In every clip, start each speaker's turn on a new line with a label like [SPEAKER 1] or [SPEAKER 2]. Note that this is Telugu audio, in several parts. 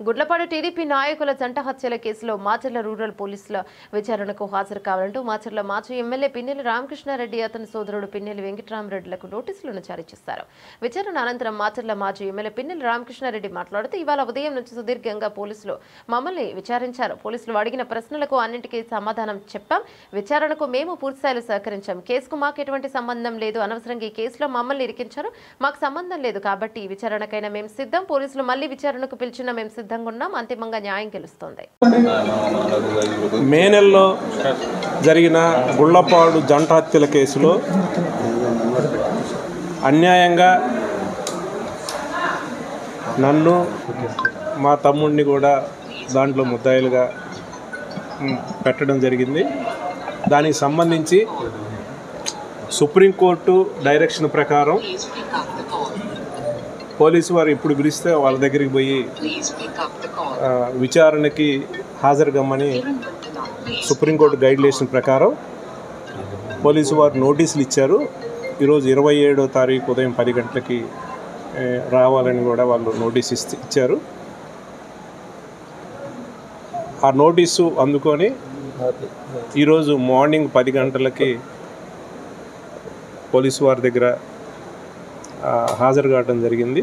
[SPEAKER 1] గుడ్లపాడు టీడీపీ నాయకుల జంట హత్యల కేసులో మాచర్ల రూరల్ పోలీసుల విచారణకు హాజరు కావాలంటూ మాచర్ల మాజీ ఎమ్మెల్యే పిన్నెల్లి రామకృష్ణారెడ్డి అతని సోదరుడు పిన్నెల్లి వెంకటరామరెడ్డిలకు నోటీసులను జారీ చేశారు. విచారణ అనంతరం మాచర్ల మాజీ ఎమ్మెల్యే పిన్నెల్లి రామకృష్ణారెడ్డి మాట్లాడుతూ ఇవాళ ఉదయం నుంచి సుదీర్ఘంగా పోలీసులు మమ్మల్ని విచారించారు. పోలీసులు అడిగిన ప్రశ్నలకు అన్నింటికీ సమాధానం చెప్పాం. విచారణకు మేము పూర్తిస్థాయిలో సహకరించాం. కేసుకు మాకు ఎటువంటి సంబంధం లేదు. అనవసరంగా ఈ కేసులో మమ్మల్ని ఇరికించారు. మాకు సంబంధం లేదు కాబట్టి విచారణకైనా మేము సిద్ధం. పోలీసులు మళ్లీ విచారణకు పిలిచిన మేము సిద్ధంగా ఉన్నాం. అంతిమంగా న్యాయం గెలుస్తుంది.
[SPEAKER 2] మే నెలలో జరిగిన గుళ్లపాడు జంట హత్యల కేసులో అన్యాయంగా నన్ను మా తమ్ముడిని కూడా దాంట్లో ముద్దాయిలుగా పెట్టడం జరిగింది. దానికి సంబంధించి సుప్రీంకోర్టు డైరెక్షన్ ప్రకారం పోలీసు వారు ఇప్పుడు పిలిస్తే వాళ్ళ దగ్గరికి పోయి విచారణకి హాజరుగమ్మని సుప్రీంకోర్టు గైడ్లైన్స్ ప్రకారం పోలీసు వారు నోటీసులు ఇచ్చారు. ఈరోజు 27వ తారీఖు ఉదయం 10 గంటలకి రావాలని కూడా వాళ్ళు నోటీస్ ఇచ్చారు. ఆ నోటీసు అందుకొని ఈరోజు మార్నింగ్ 10 గంటలకి పోలీసు వారి దగ్గర హాజరు కావడం జరిగింది.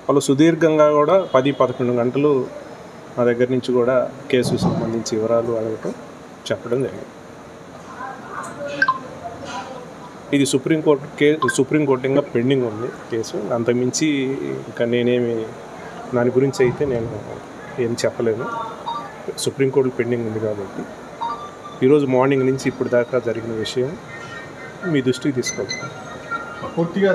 [SPEAKER 2] వాళ్ళు సుదీర్ఘంగా కూడా 10-11 గంటలు మా దగ్గర నుంచి కూడా కేసుకు సంబంధించి వివరాలు అడగటం చెప్పడం జరిగింది. ఇది సుప్రీంకోర్టు ఇంకా పెండింగ్ ఉంది కేసు. అంతకుమించి ఇంకా నేనేమి దాని గురించి అయితే నేను ఏం చెప్పలేను. సుప్రీంకోర్టు పెండింగ్ ఉంది కాబట్టి ఈరోజు మార్నింగ్ నుంచి ఇప్పుడు దాకా జరిగిన విషయం మీ దృష్టికి తీసుకెళ్తాను.
[SPEAKER 3] పూర్తిగా